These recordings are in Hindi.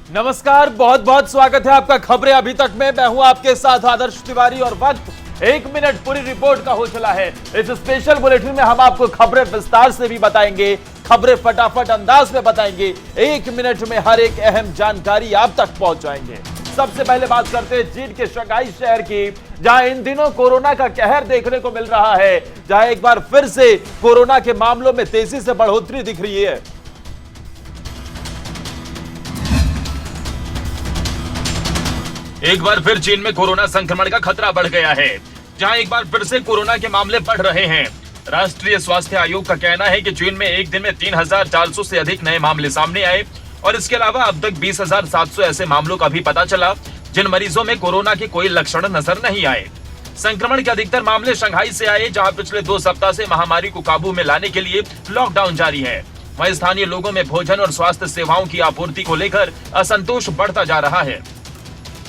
नमस्कार, बहुत बहुत स्वागत है आपका खबरें अभी तक में। मैं हूं आपके साथ आदर्श तिवारी और वक्त 1 मिनट पूरी रिपोर्ट का हो चला है। इस स्पेशल बुलेटिन में हम आपको खबरें विस्तार से भी बताएंगे, खबरें फटाफट अंदाज में बताएंगे, 1 मिनट में हर एक अहम जानकारी आप तक पहुंचाएंगे। सबसे पहले बात करते हैं चीन के शंघाई शहर की, जहां इन दिनों कोरोना का कहर देखने को मिल रहा है, जहां एक बार फिर से कोरोना के मामलों में तेजी से बढ़ोतरी दिख रही है। एक बार फिर चीन में कोरोना संक्रमण का खतरा बढ़ गया है, जहां एक बार फिर से कोरोना के मामले बढ़ रहे हैं। राष्ट्रीय स्वास्थ्य आयोग का कहना है कि चीन में एक दिन में 3,400 से अधिक नए मामले सामने आए और इसके अलावा अब तक 20,700 ऐसे मामलों का भी पता चला जिन मरीजों में कोरोना के कोई लक्षण नजर नहीं आए। संक्रमण के अधिकतर मामले शंघाई से आए, जहाँ पिछले 2 सप्ताह से महामारी को काबू में लाने के लिए लॉकडाउन जारी है। वहीं स्थानीय लोगों में भोजन और स्वास्थ्य सेवाओं की आपूर्ति को लेकर असंतोष बढ़ता जा रहा है।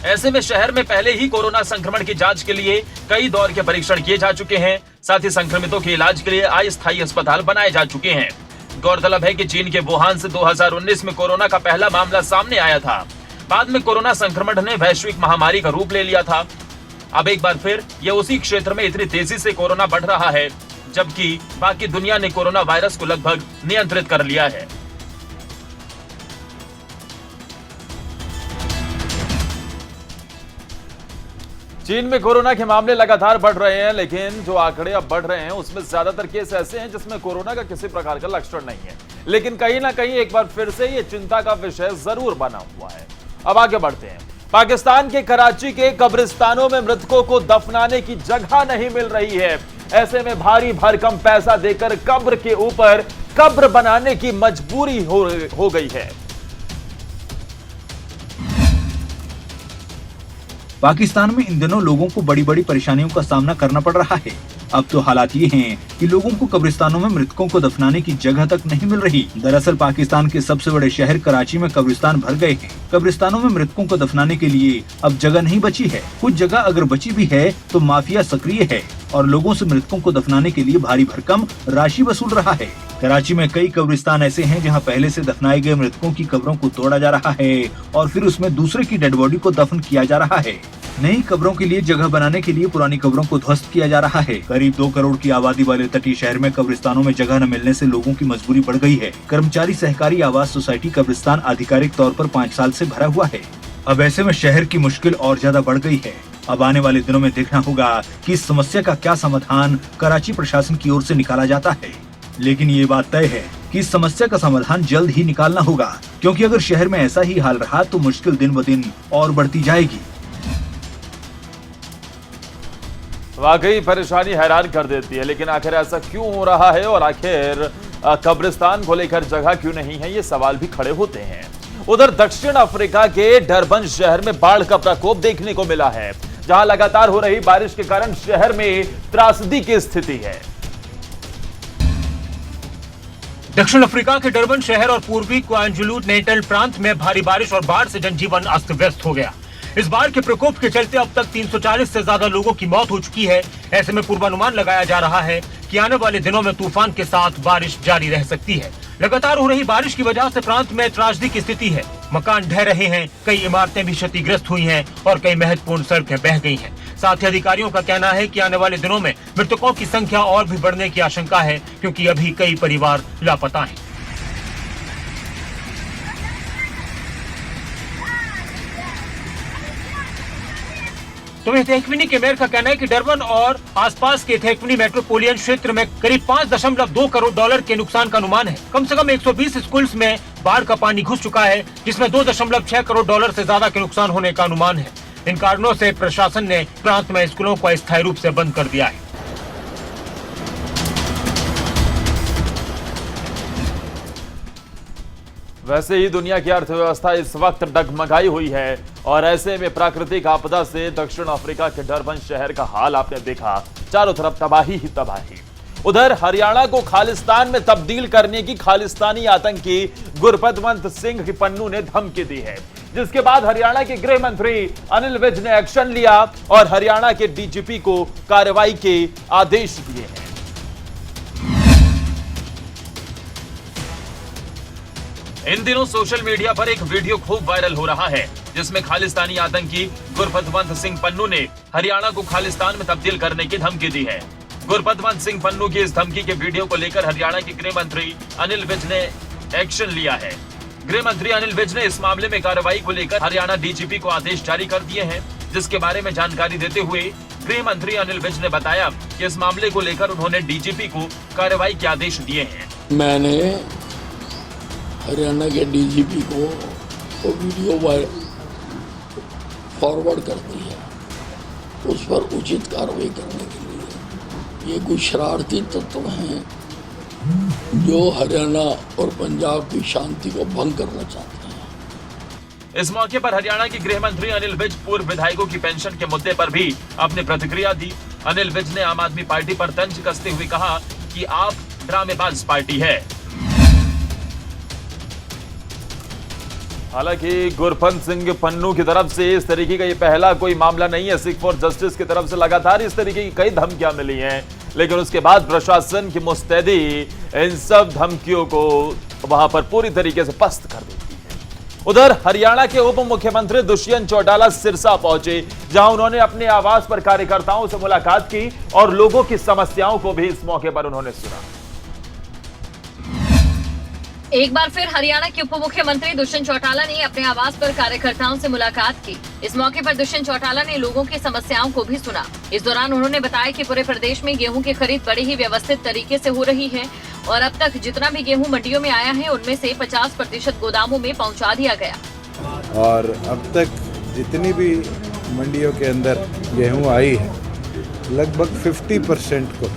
ऐसे में शहर में पहले ही कोरोना संक्रमण की जांच के लिए कई दौर के परीक्षण किए जा चुके हैं। साथ ही संक्रमितों के इलाज के लिए अस्थायी अस्पताल बनाए जा चुके हैं। गौरतलब है कि चीन के वुहान से 2019 में कोरोना का पहला मामला सामने आया था। बाद में कोरोना संक्रमण ने वैश्विक महामारी का रूप ले लिया था। अब एक बार फिर यह उसी क्षेत्र में इतनी तेजी से कोरोना बढ़ रहा है, जबकि बाकी दुनिया ने कोरोना वायरस को लगभग नियंत्रित कर लिया है। चीन में कोरोना के मामले लगातार बढ़ रहे हैं, लेकिन जो आंकड़े अब बढ़ रहे हैं उसमें ज्यादातर केस ऐसे हैं जिसमें कोरोना का किसी प्रकार का लक्षण नहीं है, लेकिन कहीं ना कहीं एक बार फिर से ये चिंता का विषय जरूर बना हुआ है। अब आगे बढ़ते हैं। पाकिस्तान के कराची के कब्रिस्तानों में मृतकों को दफनाने की जगह नहीं मिल रही है। ऐसे में भारी भरकम पैसा देकर कब्र के ऊपर कब्र बनाने की मजबूरी हो गई है। पाकिस्तान में इन दिनों लोगों को बड़ी बड़ी परेशानियों का सामना करना पड़ रहा है। अब तो हालात ये हैं कि लोगों को कब्रिस्तानों में मृतकों को दफनाने की जगह तक नहीं मिल रही। दरअसल पाकिस्तान के सबसे बड़े शहर कराची में कब्रिस्तान भर गए हैं। कब्रिस्तानों में मृतकों को दफनाने के लिए अब जगह नहीं बची है। कुछ जगह अगर बची भी है तो माफिया सक्रिय है और लोगों से मृतकों को दफनाने के लिए भारी भरकम राशि वसूल रहा है। कराची में कई कब्रिस्तान ऐसे हैं जहां पहले से दफनाए गए मृतकों की कब्रों को तोड़ा जा रहा है और फिर उसमें दूसरे की डेड बॉडी को दफन किया जा रहा है। नई कब्रों के लिए जगह बनाने के लिए पुरानी कब्रों को ध्वस्त किया जा रहा है। करीब 2 करोड़ की आबादी वाले तटीय शहर में कब्रिस्तानों में जगह न मिलने से लोगों की मजबूरी बढ़ गई है। कर्मचारी सहकारी आवास सोसाइटी कब्रिस्तान आधिकारिक तौर पर 5 साल से भरा हुआ है। अब ऐसे में शहर की मुश्किल और ज्यादा बढ़ गई है। अब आने वाले दिनों में देखना होगा कि इस समस्या का क्या समाधान कराची प्रशासन की ओर से निकाला जाता है। लेकिन ये बात तय है कि इस समस्या का समाधान जल्द ही निकालना होगा, क्योंकि अगर शहर में ऐसा ही हाल रहा तो मुश्किल दिन ब दिन और बढ़ती जाएगी। वाकई परेशानी हैरान कर देती है, लेकिन आखिर ऐसा क्यों हो रहा है और आखिर कब्रिस्तान को लेकर जगह क्यों नहीं है, ये सवाल भी खड़े होते हैं। उधर दक्षिण अफ्रीका के डरबन शहर में बाढ़ का प्रकोप देखने को मिला है, जहां लगातार हो रही बारिश के कारण शहर में त्रासदी की स्थिति है। दक्षिण अफ्रीका के डरबन शहर और पूर्वी क्वाजुलू नेटल प्रांत में भारी बारिश और बाढ़ से जनजीवन अस्त व्यस्त हो गया। इस बाढ़ के प्रकोप के चलते अब तक 340 से ज्यादा लोगों की मौत हो चुकी है। ऐसे में पूर्वानुमान लगाया जा रहा है कि आने वाले दिनों में तूफान के साथ बारिश जारी रह सकती है। लगातार हो रही बारिश की वजह से प्रांत में त्रासदी की स्थिति है। मकान ढह रहे हैं, कई इमारतें भी क्षतिग्रस्त हुई हैं और कई महत्वपूर्ण सड़कें बह गई हैं। साथ ही अधिकारियों का कहना है कि आने वाले दिनों में मृतकों की संख्या और भी बढ़ने की आशंका है, क्योंकि अभी कई परिवार लापता हैं। तो इथेक्विनी के मेयर का कहना है कि डरबन और आसपास के इथेक्विनी मेट्रोपोलियन क्षेत्र में करीब $5.2 करोड़ के नुकसान का अनुमान है। कम से कम 120 स्कूल्स में बाढ़ का पानी घुस चुका है, जिसमें $2.6 करोड़ से ज्यादा के नुकसान होने का अनुमान है। इन कारणों से प्रशासन ने प्रांत में स्कूलों को अस्थायी रूप से बंद कर दिया है। वैसे ही दुनिया की अर्थव्यवस्था इस वक्त डगमगाई हुई है और ऐसे में प्राकृतिक आपदा से दक्षिण अफ्रीका के डरबन शहर का हाल आपने देखा, चारों तरफ तबाही ही तबाही। उधर हरियाणा को खालिस्तान में तब्दील करने की खालिस्तानी आतंकी गुरपतवंत सिंह की पन्नू ने धमकी दी है, जिसके बाद हरियाणा के गृह मंत्री अनिल विज ने एक्शन लिया और हरियाणा के डीजीपी को कार्रवाई के आदेश दिए हैं। इन दिनों सोशल मीडिया पर एक वीडियो खूब वायरल हो रहा है, जिसमें खालिस्तानी आतंकी गुरपतवंत सिंह पन्नू ने हरियाणा को खालिस्तान में तब्दील करने की धमकी दी है। गुरपतवंत सिंह पन्नू की इस धमकी के वीडियो को लेकर हरियाणा के गृह मंत्री अनिल विज ने एक्शन लिया है। गृह मंत्री अनिल विज ने इस मामले में कार्रवाई को लेकर हरियाणा डीजीपी को आदेश जारी कर दिए हैं, जिसके बारे में जानकारी देते हुए गृह मंत्री अनिल विज ने बताया कि इस मामले को लेकर उन्होंने डीजीपी को कार्रवाई के आदेश दिए हैं। मैंने हरियाणा के डीजीपी को वो वीडियो फॉरवर्ड कर दी है, उस पर उचित कार्रवाई करने के लिए। ये कुछ शरारती तत्व हैं जो हरियाणा और पंजाब की शांति को भंग करना चाहते हैं। इस मौके पर हरियाणा के गृह मंत्री अनिल विज पूर्व विधायकों की पेंशन के मुद्दे पर भी अपनी प्रतिक्रिया दी। अनिल विज ने आम आदमी पार्टी पर तंज कसते हुए कहा कि आप ड्रामेबाज पार्टी है। हालांकि गुरपतवंत सिंह पन्नू की तरफ से इस तरीके का ये पहला कोई मामला नहीं है। सिख फॉर जस्टिस की तरफ से लगातार इस तरीके की कई धमकियां मिली हैं, लेकिन उसके बाद प्रशासन की मुस्तैदी इन सब धमकियों को वहां पर पूरी तरीके से पस्त कर देती है। उधर हरियाणा के उप मुख्यमंत्री दुष्यंत चौटाला सिरसा पहुंचे, जहां उन्होंने अपने आवास पर कार्यकर्ताओं से मुलाकात की और लोगों की समस्याओं को भी इस मौके पर उन्होंने सुना। एक बार फिर हरियाणा के उप मुख्यमंत्री दुष्यंत चौटाला ने अपने आवास पर कार्यकर्ताओं से मुलाकात की। इस मौके पर दुष्यंत चौटाला ने लोगों की समस्याओं को भी सुना। इस दौरान उन्होंने बताया कि पूरे प्रदेश में गेहूं की खरीद बड़े ही व्यवस्थित तरीके से हो रही है और अब तक जितना भी गेहूं मंडियों में आया है उनमें से 50% गोदामों में पहुंचा दिया गया। और अब तक जितनी भी मंडियों के अंदर गेहूं आई है, लगभग 50% को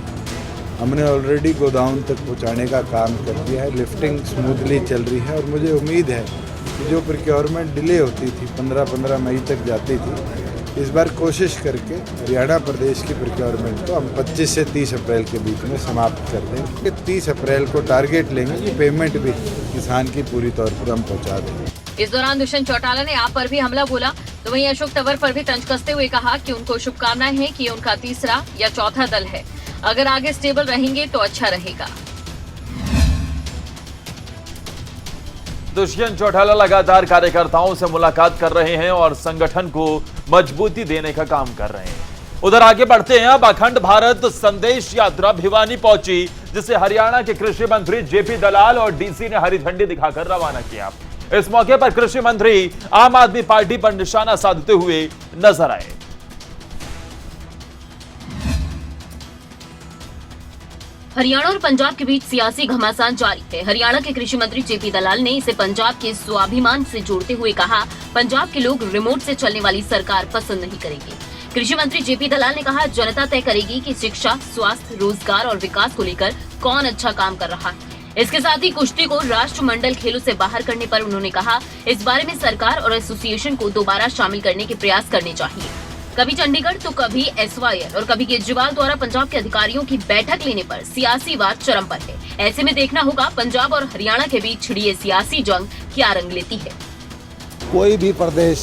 हमने ऑलरेडी गोदाम तक पहुंचाने का काम कर दिया है। लिफ्टिंग स्मूथली चल रही है और मुझे उम्मीद है कि जो प्रोक्योरमेंट डिले होती थी 15 मई तक जाती थी, इस बार कोशिश करके हरियाणा प्रदेश की प्रोक्योरमेंट को हम 25 से 30 अप्रैल के बीच में समाप्त कर देंगे। 30 अप्रैल को टारगेट लेंगे कि पेमेंट भी किसान की पूरी तौर पर हम पहुँचा देंगे। इस दौरान दुष्यंत चौटाला ने आप पर भी हमला बोला, तो वहीं अशोक तंवर पर भी तंज कसते हुए कहा कि उनको शुभकामनाएं हैं कि उनका तीसरा या चौथा दल है। अगर आगे स्टेबल रहेंगे तो अच्छा रहेगा। दुष्यंत चौटाला लगातार कार्यकर्ताओं से मुलाकात कर रहे हैं और संगठन को मजबूती देने का काम कर रहे हैं। उधर आगे बढ़ते हैं। अब अखंड भारत संदेश यात्रा भिवानी पहुंची, जिसे हरियाणा के कृषि मंत्री जेपी दलाल और डीसी ने हरी झंडी दिखाकर रवाना किया। इस मौके पर कृषि मंत्री आम आदमी पार्टी पर निशाना साधते हुए नजर आए। हरियाणा और पंजाब के बीच सियासी घमासान जारी है। हरियाणा के कृषि मंत्री जेपी दलाल ने इसे पंजाब के स्वाभिमान से जोड़ते हुए कहा, पंजाब के लोग रिमोट से चलने वाली सरकार पसंद नहीं करेंगे। कृषि मंत्री जेपी दलाल ने कहा, जनता तय करेगी कि शिक्षा, स्वास्थ्य, रोजगार और विकास को लेकर कौन अच्छा काम कर रहा है। इसके साथ ही कुश्ती को राष्ट्रमंडल खेलों से बाहर करने पर उन्होंने कहा, इस बारे में सरकार और एसोसिएशन को दोबारा शामिल करने के प्रयास करने चाहिए। कभी चंडीगढ़ तो कभी एसवाईएल और कभी केजरीवाल द्वारा पंजाब के अधिकारियों की बैठक लेने पर सियासी वाद चरम पर है। ऐसे में देखना होगा पंजाब और हरियाणा के बीच छिड़ी ये सियासी जंग क्या रंग लेती है। कोई भी प्रदेश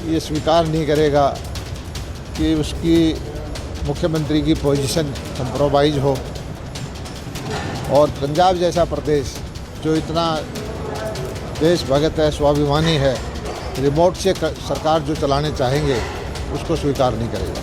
ये स्वीकार नहीं करेगा कि उसकी मुख्यमंत्री की पोजीशन कंप्रोमाइज हो, और पंजाब जैसा प्रदेश जो इतना देशभक्त है, स्वाभिमानी है, रिमोट से सरकार जो चलाने चाहेंगे उसको स्वीकार नहीं करेगा।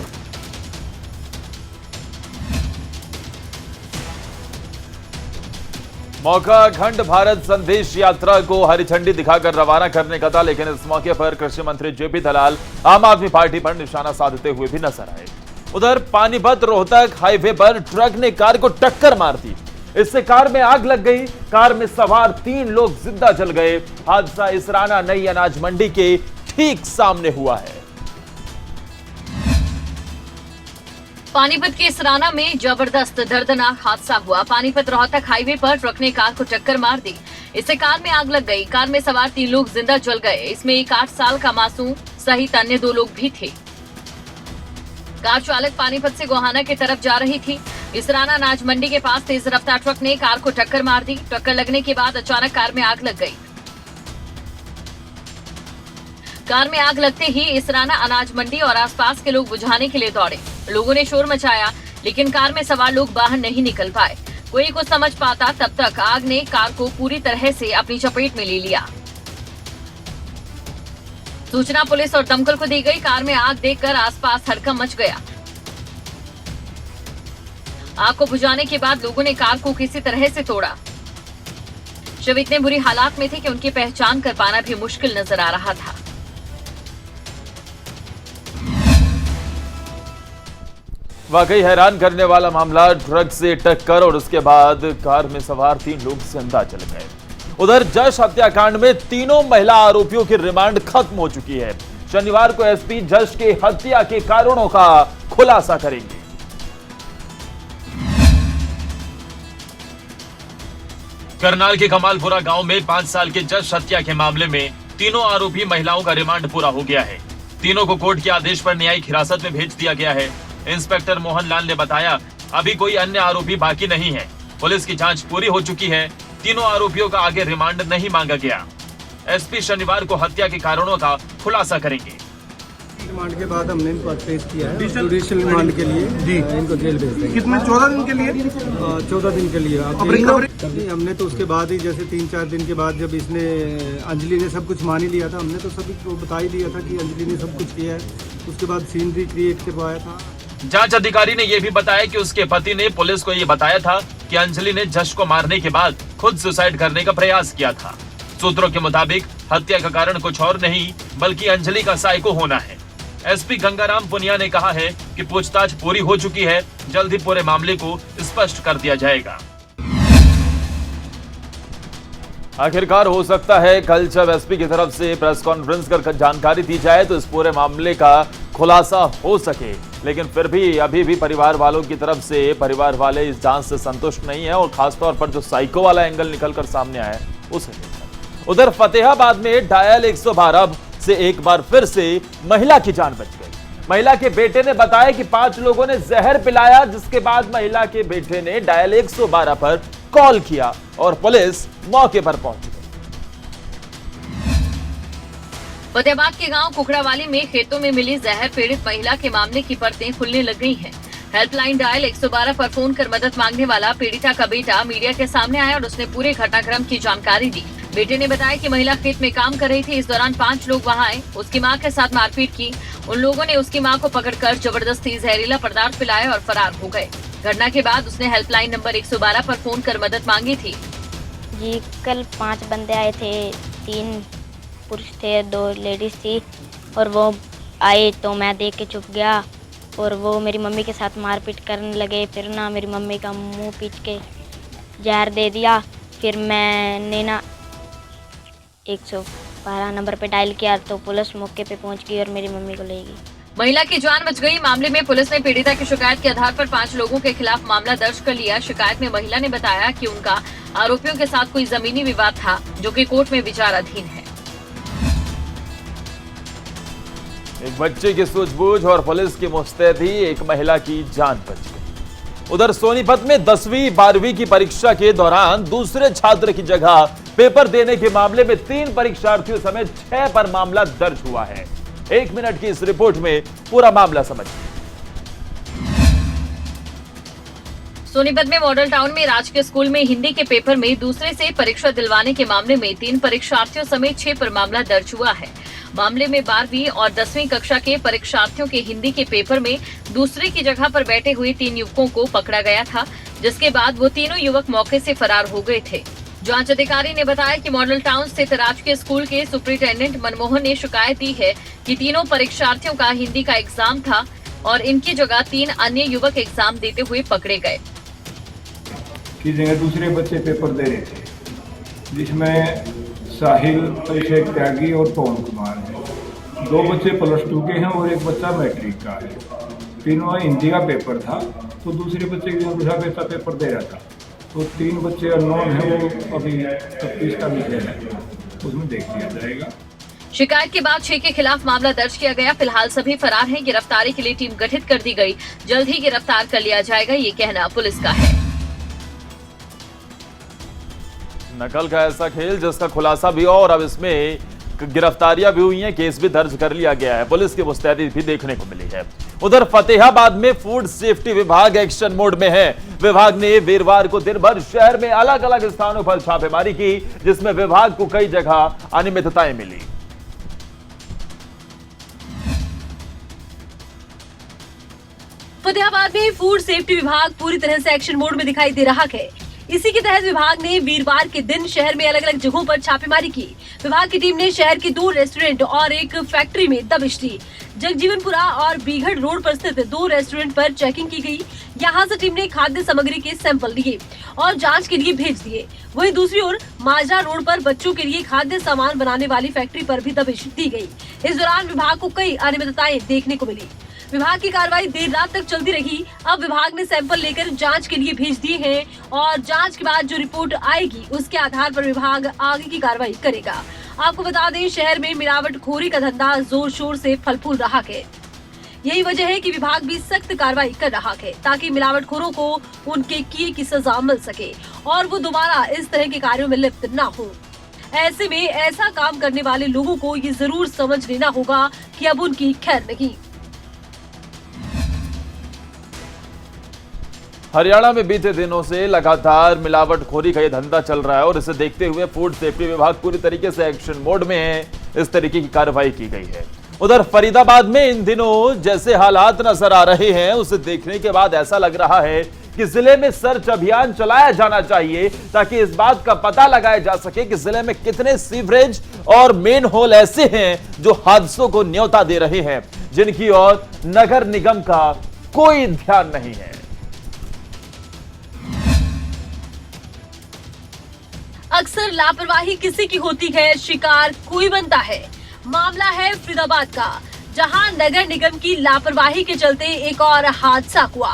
मौका अखंड भारत संदेश यात्रा को हरी झंडी दिखाकर रवाना करने का था, लेकिन इस मौके पर कृषि मंत्री जेपी दलाल आम आदमी पार्टी पर निशाना साधते हुए भी नजर आए। उधर पानीपत रोहतक हाईवे पर ट्रक ने कार को टक्कर मार दी। इससे कार में आग लग गई। कार में सवार 3 लोग जिंदा जल गए। हादसा इसराना नई अनाज मंडी के ठीक सामने हुआ है। पानीपत के इसराना में जबरदस्त दर्दनाक हादसा हुआ। पानीपत रोहतक हाईवे पर ट्रक ने कार को टक्कर मार दी। इससे कार में आग लग गई। कार में सवार 3 लोग जिंदा जल गए। इसमें एक 8 साल का मासूम सहित अन्य 2 लोग भी थे। कार चालक पानीपत से गोहाना की तरफ जा रही थी। इसराना अनाज मंडी के पास तेज रफ्तार ट्रक ने कार को टक्कर मार दी। टक्कर लगने के बाद अचानक कार में आग लग गई। कार में आग लगते ही इसराना अनाज मंडी और आसपास के लोग बुझाने के लिए दौड़े। लोगों ने शोर मचाया, लेकिन कार में सवार लोग बाहर नहीं निकल पाए। कोई कुछ समझ पाता तब तक आग ने कार को पूरी तरह से अपनी चपेट में ले लिया। सूचना पुलिस और दमकल को दी गई। कार में आग देखकर आसपास हड़कंप मच गया। आग को बुझाने के बाद लोगों ने कार को किसी तरह से तोड़ा। शव इतने बुरी हालात में थे कि उनकी पहचान कर पाना भी मुश्किल नजर आ रहा था। वाकई हैरान करने वाला मामला। ट्रक से टक्कर और उसके बाद कार में सवार 3 लोग जिंदा चले गए। उधर जश हत्याकांड में तीनों महिला आरोपियों की रिमांड खत्म हो चुकी है। शनिवार को एसपी जश के हत्या के कारणों का खुलासा करेंगे। करनाल के कमालपुरा गांव में 5 साल के जश हत्या के मामले में तीनों आरोपी महिलाओं का रिमांड पूरा हो गया है। तीनों को कोर्ट के आदेश पर न्यायिक हिरासत में भेज दिया गया है। इंस्पेक्टर मोहन लाल ने बताया, अभी कोई अन्य आरोपी बाकी नहीं है। पुलिस की जांच पूरी हो चुकी है। तीनों आरोपियों का आगे रिमांड नहीं मांगा गया। एसपी शनिवार को हत्या के कारणों का खुलासा करेंगे। रिमांड के बाद हमने इनको पेश किया है जुडिशियल रिमांड के लिए। जी, इनको जेल भेज देंगे। कितने 14 दिन के लिए? 14 दिन के लिए। हमने तो उसके बाद ही जैसे 3-4 दिन के बाद जब इसने अंजलि ने सब कुछ मान ही लिया था, हमने तो सभी को बता ही दिया था कि अंजलि ने सब कुछ किया है। उसके बाद सीनरी क्रिएट करवाया था। जांच अधिकारी ने यह भी बताया कि उसके पति ने पुलिस को यह बताया था कि अंजलि ने जश को मारने के बाद खुद सुसाइड करने का प्रयास किया था। सूत्रों के मुताबिक हत्या का कारण कुछ और नहीं बल्कि अंजलि का साइको होना है। एसपी गंगाराम पुनिया ने कहा है कि पूछताछ पूरी हो चुकी है। जल्द ही पूरे मामले को स्पष्ट कर दिया जाएगा। आखिरकार हो सकता है कल जब एसपी की तरफ से प्रेस कॉन्फ्रेंस कर जानकारी दी जाए तो इस पूरे मामले का खुलासा हो सके। लेकिन फिर भी अभी भी परिवार वालों की तरफ से परिवार वाले इस जांच से संतुष्ट नहीं है और खासतौर पर जो साइको वाला एंगल निकलकर सामने आया है उसे लेकर। उधर फतेहाबाद में डायल 112 से एक बार फिर से महिला की जान बच गई। महिला के बेटे ने बताया कि 5 लोगों ने जहर पिलाया, जिसके बाद महिला के बेटे ने डायल 112 पर कॉल किया और पुलिस मौके पर पहुंच गई। फतेहाबाद के गांव कुकड़ावाली में खेतों में मिली जहर पीड़ित महिला के मामले की परतें खुलने लग गई हैं। हेल्पलाइन डायल 112 पर फोन कर मदद मांगने वाला पीड़िता का बेटा मीडिया के सामने आया और उसने पूरे घटनाक्रम की जानकारी दी। बेटे ने बताया कि महिला खेत में काम कर रही थी। इस दौरान 5 लोग वहां आए, उसकी मां के साथ मारपीट की। उन लोगों ने उसकी मां को पकड़कर जबरदस्ती जहरीला पदार्थ पिलाया और फरार हो गए। घटना के बाद उसने हेल्पलाइन नंबर 112 पर फोन कर मदद मांगी थी। जी, कल 5 बंदे आए थे, 3 पुरुष थे, 2 लेडीज थी और वो आए तो मैं देख के चुप गया और वो मेरी मम्मी के साथ मारपीट करने लगे। फिर ना मेरी मम्मी का मुंह पीट के जहर दे दिया। फिर मैंने ना 112 नंबर पे डायल किया तो पुलिस मौके पे पहुंच गई और मेरी मम्मी को ले गई। महिला की जान बच गई। मामले में पुलिस ने पीड़िता की शिकायत के आधार पर 5 लोगों के खिलाफ मामला दर्ज कर लिया। शिकायत में महिला ने बताया कि उनका आरोपियों के साथ कोई जमीनी विवाद था जो कि कोर्ट में विचाराधीन है। एक बच्चे की सूझबूझ और पुलिस की मुस्तैदी, एक महिला की जान बच गई। उधर सोनीपत में 10वीं 12वीं की परीक्षा के दौरान दूसरे छात्र की जगह पेपर देने के मामले में 3 परीक्षार्थियों समेत 6 पर मामला दर्ज हुआ है। 1 मिनट की इस रिपोर्ट में पूरा मामला समझिए। सोनीपत में मॉडल टाउन में राजकीय स्कूल में हिंदी के पेपर में दूसरे से परीक्षा दिलवाने के मामले में 3 परीक्षार्थियों समेत 6 पर मामला दर्ज हुआ है। मामले में 12वीं और 10वीं कक्षा के परीक्षार्थियों के हिंदी के पेपर में दूसरे की जगह पर बैठे हुए 3 युवकों को पकड़ा गया था, जिसके बाद वो तीनों युवक मौके से फरार हो गए थे। जांच अधिकारी ने बताया कि मॉडल टाउन स्थित राजकीय स्कूल के सुपरिटेंडेंट मनमोहन ने शिकायत दी है कि तीनों परीक्षार्थियों का हिंदी का एग्जाम था और इनकी जगह 3 अन्य युवक एग्जाम देते हुए पकड़े गए। की जगह दूसरे बच्चे पेपर दे रहे थे, जिसमें साहिल, अभिषेक त्यागी और पवन कुमार है। 2 बच्चे +2 के हैं और 1 बच्चा मैट्रिक का है। तीनों हिंदी का पेपर था तो दूसरे बच्चे की दूसरा पेपर दे रहा था। तो 3 बच्चे अननोन है, वो अभी 26 का विषय है, उसमें देख लिया जाएगा। शिकायत के बाद 6 के खिलाफ मामला दर्ज किया गया। फिलहाल सभी फरार हैं। गिरफ्तारी के लिए टीम गठित कर दी गई। जल्द ही गिरफ्तार कर लिया जाएगा, ये कहना पुलिस का है। नकल का ऐसा खेल जिसका खुलासा भी और अब इसमें गिरफ्तारियां भी हुई हैं, केस भी दर्ज कर लिया गया है। पुलिस की मुस्तैदी भी देखने को मिली है। उधर फतेहाबाद में फूड सेफ्टी विभाग एक्शन मोड में है। विभाग ने वीरवार को दिन भर शहर में अलग अलग स्थानों पर छापेमारी की, जिसमें विभाग को कई जगह अनियमितताएं मिली। फतेहाबाद में फूड सेफ्टी विभाग पूरी तरह से एक्शन मोड में दिखाई दे रहा है। इसी के तहत विभाग ने वीरवार के दिन शहर में अलग अलग जगहों पर छापेमारी की। विभाग की टीम ने शहर के 2 रेस्टोरेंट और एक फैक्ट्री में दबिश दी। जगजीवनपुरा और बीघड़ रोड पर स्थित 2 रेस्टोरेंट पर चेकिंग की गई। यहां से टीम ने खाद्य सामग्री के सैंपल लिए और जांच के लिए भेज दिए। वहीं दूसरी ओर माजरा रोड पर बच्चों के लिए खाद्य सामान बनाने वाली फैक्ट्री पर भी दबिश दी गई। इस दौरान विभाग को कई अनियमितताएं देखने को मिली। विभाग की कार्रवाई देर रात तक चलती रही। अब विभाग ने सैंपल लेकर जांच के लिए भेज दिए हैं और जांच के बाद जो रिपोर्ट आएगी उसके आधार पर विभाग आगे की कार्रवाई करेगा। आपको बता दें, शहर में मिलावटखोरी का धंधा जोर शोर से फल फूल रहा है। यही वजह है कि विभाग भी सख्त कार्रवाई कर रहा है ताकि मिलावटखोरों को उनके किए की सजा मिल सके और वो दोबारा इस तरह के कार्यों में लिप्त न हो। ऐसे में ऐसा काम करने वाले लोगों को ये जरूर समझ लेना होगा कि अब उनकी खैर नहीं। हरियाणा में बीते दिनों से लगातार मिलावटखोरी का ये धंधा चल रहा है और इसे देखते हुए फूड सेफ्टी विभाग पूरी तरीके से एक्शन मोड में है। इस तरीके की कार्रवाई की गई है। उधर फरीदाबाद में इन दिनों जैसे हालात नजर आ रहे हैं, उसे देखने के बाद ऐसा लग रहा है कि जिले में सर्च अभियान चलाया जाना चाहिए ताकि इस बात का पता लगाया जा सके कि जिले में कितने सीवरेज और मेन होल ऐसे हैं जो हादसों को न्योता दे रहे हैं, जिनकी ओर नगर निगम का कोई ध्यान नहीं है। अक्सर लापरवाही किसी की होती है, शिकार कोई बनता है। मामला है फरीदाबाद का, जहां नगर निगम की लापरवाही के चलते एक और हादसा हुआ।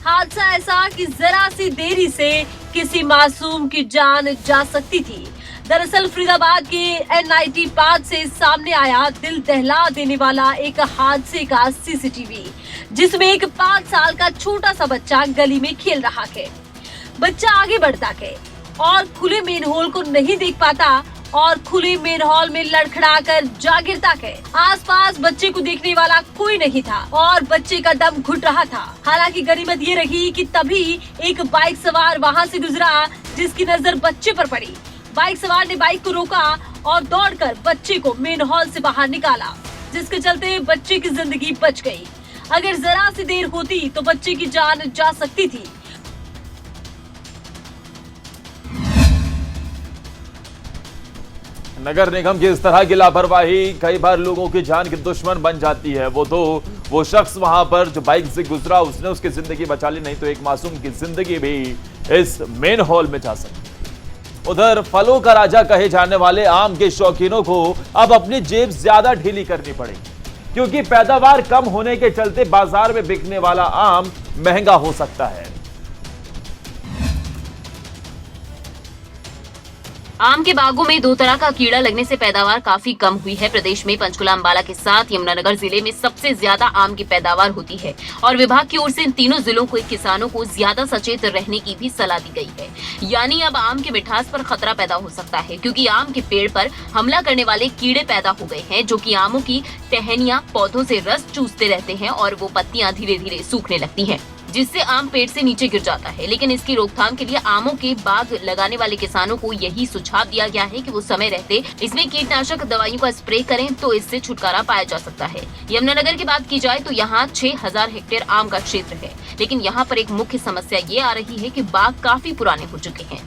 हादसा ऐसा कि जरा सी देरी से किसी मासूम की जान जा सकती थी। दरअसल फरीदाबाद के NIT पार्क से सामने आया दिल दहला देने वाला एक हादसे का CCTV, जिसमें एक 5 साल का छोटा सा बच्चा गली में खेल रहा है। बच्चा आगे बढ़ता है और खुले मेन होल को नहीं देख पाता और खुले मेन हॉल में लड़खड़ाकर जा गिरता है। आसपास बच्चे को देखने वाला कोई नहीं था और बच्चे का दम घुट रहा था। हालांकि गनीमत ये रही कि तभी एक बाइक सवार वहां से गुजरा, जिसकी नजर बच्चे पर पड़ी। बाइक सवार ने बाइक को रोका और दौड़कर बच्चे को मेन हॉल से बाहर निकाला, जिसके चलते बच्चे की जिंदगी बच गई। अगर जरा सी देर होती तो बच्चे की जान जा सकती थी। नगर निगम की इस तरह की लापरवाही कई बार लोगों की जान की दुश्मन बन जाती है। वो शख्स वहां पर जो बाइक से गुजरा, उसने उसकी जिंदगी बचा ली, नहीं तो एक मासूम की जिंदगी भी इस मेन हॉल में जा सकती। उधर फलों का राजा कहे जाने वाले आम के शौकीनों को अब अपनी जेब ज्यादा ढीली करनी पड़ेगी, क्योंकि पैदावार कम होने के चलते बाजार में बिकने वाला आम महंगा हो सकता है। आम के बागों में 2 तरह का कीड़ा लगने से पैदावार काफी कम हुई है। प्रदेश में पंचकुला अंबाला के साथ यमुनानगर जिले में सबसे ज्यादा आम की पैदावार होती है और विभाग की ओर से इन तीनों जिलों को किसानों को ज्यादा सचेत रहने की भी सलाह दी गई है। यानी अब आम के मिठास पर खतरा पैदा हो सकता है, क्योंकि आम के पेड़ पर हमला करने वाले कीड़े पैदा हो गए हैं, जो कि आमों की टहनियां पौधों से रस चूसते रहते हैं और वो पत्तियां धीरे धीरे सूखने लगती हैं, जिससे आम पेड़ से नीचे गिर जाता है। लेकिन इसकी रोकथाम के लिए आमों के बाग लगाने वाले किसानों को यही सुझाव दिया गया है कि वो समय रहते इसमें कीटनाशक दवाइयों का स्प्रे करें, तो इससे छुटकारा पाया जा सकता है। यमुनानगर की बात की जाए तो यहाँ 6000 हेक्टेयर आम का क्षेत्र है, लेकिन यहाँ पर एक मुख्य समस्या ये आ रही है कि बाग काफी पुराने हो चुके हैं।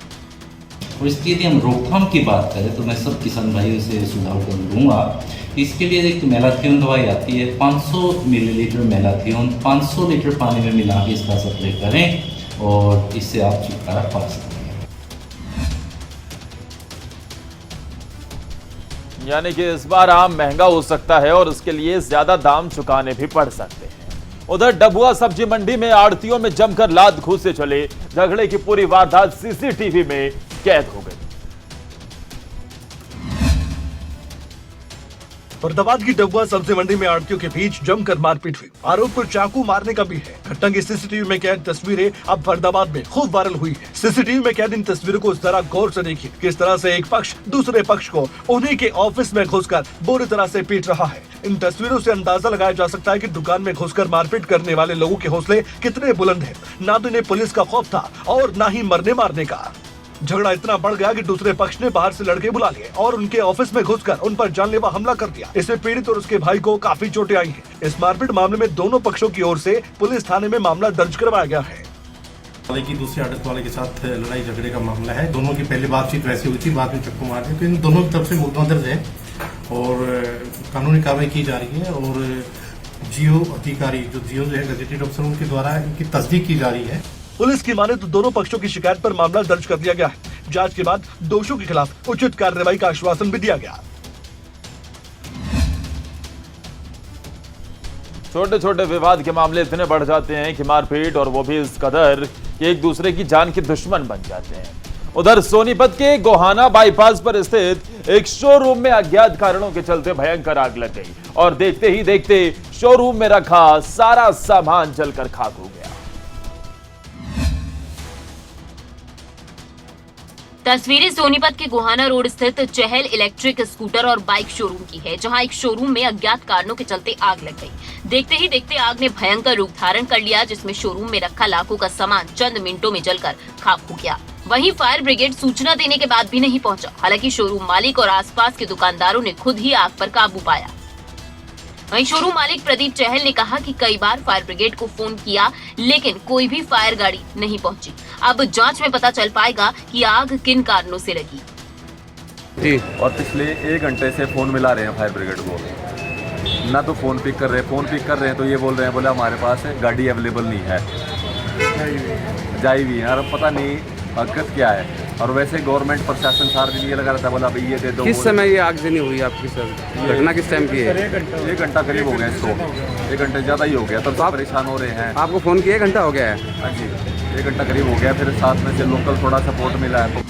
और इसकी यदि हम रोकथाम की बात करें तो मैं सब किसान भाइयों से सुझाव दूंगा। इसके लिए एक मेलाथियोन दवाई आती है, 500 मिलीलीटर मेलाथियोन 500 लीटर पानी में मिला के इसका स्प्रे करें और इससे आप छुटकारा पा सकते हैं। यानी कि इस बार आम महंगा हो सकता है और उसके लिए ज्यादा दाम चुकाने भी पड़ सकते हैं। उधर डबुआ सब्जी मंडी में आड़तियों में जमकर लात घूसे चले, झगड़े की पूरी वारदात CCTV में कैद हो गई। फरीदाबाद की डबुआ सब्जी मंडी में आड़तियों के बीच जमकर मारपीट हुई। आरोप पर चाकू मारने का भी है। घटना की सीसीटीवी में कैद तस्वीरें अब फरीदाबाद में खूब वायरल हुई है। सीसीटीवी में कैद इन तस्वीरों को जरा गौर से देखिए, किस तरह से एक पक्ष दूसरे पक्ष को उन्हीं के ऑफिस में घुसकर बुरी तरह से पीट रहा है। इन तस्वीरों से अंदाजा लगाया जा सकता है कि दुकान में घुसकर मारपीट करने वाले लोगों के हौसले कितने बुलंद हैं। ना तो इन्हें पुलिस का खौफ था और ना ही मरने मारने का। झगड़ा इतना बढ़ गया कि दूसरे पक्ष ने बाहर से लड़के बुला लिए और उनके ऑफिस में घुसकर उन पर जानलेवा हमला कर दिया। इससे पीड़ित और उसके भाई को काफी चोटें आई हैं। इस मारपीट मामले में दोनों पक्षों की ओर से पुलिस थाने में मामला दर्ज करवाया गया है। की दूसरे आड़त वाले के साथ लड़ाई झगड़े का मामला है। दोनों की पहले बातचीत वैसी हुई थी, बाद में चक्कू मार दिए। तो इन दोनों की तरफ से मुकदमा दर्ज है और कानूनी कार्रवाई की जा रही है और जियो अधिकारी जो है गजेटेड अफसर, उनके द्वारा इनकी तस्दीक की जा रही है। पुलिस की माने तो दोनों पक्षों की शिकायत पर मामला दर्ज कर दिया गया है। जांच के बाद दोषियों के खिलाफ उचित कार्रवाई का आश्वासन भी दिया गया। छोटे छोटे विवाद के मामले इतने बढ़ जाते हैं कि मारपीट, और वो भी इस कदर कि एक दूसरे की जान के दुश्मन बन जाते हैं। उधर सोनीपत के गोहाना बाईपास पर स्थित एक शोरूम में अज्ञात कारणों के चलते भयंकर आग लग गई और देखते ही देखते शोरूम में रखा सारा सामान जलकर खाक हो गया। तस्वीरें सोनीपत के गोहाना रोड स्थित चहल इलेक्ट्रिक स्कूटर और बाइक शोरूम की है, जहां एक शोरूम में अज्ञात कारणों के चलते आग लग गई। देखते ही देखते आग ने भयंकर रूप धारण कर लिया, जिसमें शोरूम में रखा लाखों का सामान चंद मिनटों में जलकर खाक हो गया। वहीं फायर ब्रिगेड सूचना देने के बाद भी नहीं पहुंचा। हालांकि शोरूम मालिक और आसपास के दुकानदारों ने खुद ही आग पर काबू पाया। वहीं शोरूम मालिक प्रदीप चहल ने कहा कि कई बार फायर ब्रिगेड को फोन किया, लेकिन कोई भी फायर गाड़ी नहीं पहुंची। अब जांच में पता चल पाएगा कि आग किन कारणों से लगी। जी, और पिछले 1 घंटे से फोन मिला रहे हैं फायर ब्रिगेड को, ना तो फोन पिक कर रहे हैं तो ये बोल रहे हैं बोले हमारे पास गाड़ी अवेलेबल नहीं है, जाई भी है। और पता नहीं हकीकत क्या है। और वैसे गवर्नमेंट प्रशासन सारा दिन ये लगा रहता है, बोला भाई ये दे दो। किस समय ये आगजनी हुई आपकी सर? घटना किस टाइम की है? 1 घंटा करीब हो गया इसको, 1 घंटे ज़्यादा ही हो गया। तब तो परेशान हो रहे हैं। आपको फ़ोन किया 1 घंटा हो गया है? हाँ जी, 1 घंटा करीब हो गया। फिर साथ में से लोकल थोड़ा सपोर्ट मिला है।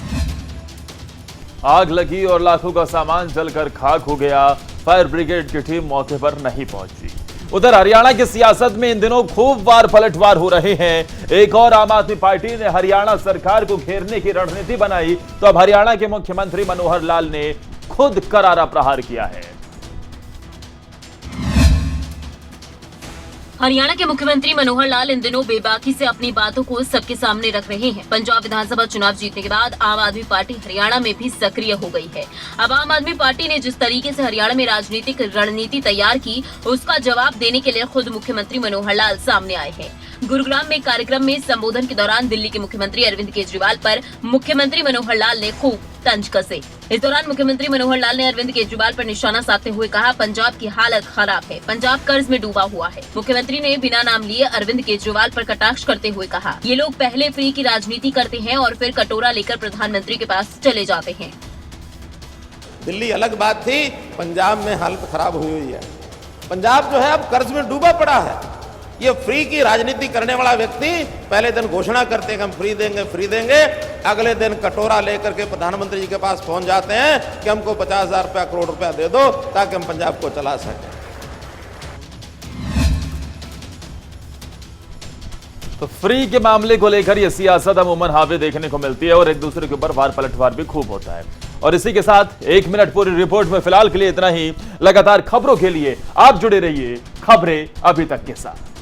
आग लगी और लाखों का सामान जलकर खाक हो गया। फायर ब्रिगेड की टीम मौके पर नहीं पहुंची। उधर हरियाणा की सियासत में इन दिनों खूब वार पलटवार हो रहे हैं। एक और आम आदमी पार्टी ने हरियाणा सरकार को घेरने की रणनीति बनाई, तो अब हरियाणा के मुख्यमंत्री मनोहर लाल ने खुद करारा प्रहार किया है। हरियाणा के मुख्यमंत्री मनोहर लाल इन दिनों बेबाकी से अपनी बातों को सबके सामने रख रहे हैं। पंजाब विधानसभा चुनाव जीतने के बाद आम आदमी पार्टी हरियाणा में भी सक्रिय हो गई है। अब आम आदमी पार्टी ने जिस तरीके से हरियाणा में राजनीतिक रणनीति तैयार की, उसका जवाब देने के लिए खुद मुख्यमंत्री मनोहर लाल सामने आए हैं। गुरुग्राम में कार्यक्रम में संबोधन के दौरान दिल्ली के मुख्यमंत्री अरविंद केजरीवाल पर मुख्यमंत्री मनोहर लाल ने खूब तंज कसे। इस दौरान मुख्यमंत्री मनोहर लाल ने अरविंद केजरीवाल पर निशाना साधते हुए कहा, पंजाब की हालत खराब है, पंजाब कर्ज में डूबा हुआ है। मुख्यमंत्री ने बिना नाम लिए अरविंद केजरीवाल पर कटाक्ष करते हुए कहा, ये लोग पहले फ्री की राजनीति करते हैं और फिर कटोरा लेकर प्रधानमंत्री के पास चले जाते हैं। दिल्ली अलग बात थी, पंजाब में हालत खराब हुई है। पंजाब जो है अब कर्ज में डूबा पड़ा है। ये फ्री की राजनीति करने वाला व्यक्ति पहले दिन घोषणा करते हैं कि हम फ्री देंगे, अगले दिन कटोरा लेकर के प्रधानमंत्री जी के पास पहुंच जाते हैं कि हमको 50,000 रुपया, करोड़ रुपया दे दो ताकि हम पंजाब को चला सकें। तो फ्री के मामले को लेकर यह सियासत अमूमन हावी देखने को मिलती है और एक दूसरे के ऊपर वार पलटवार भी खूब होता है। और इसी के साथ 1 मिनट पूरी रिपोर्ट में फिलहाल के लिए इतना ही। लगातार खबरों के लिए आप जुड़े रहिए खबरें अभी तक के साथ।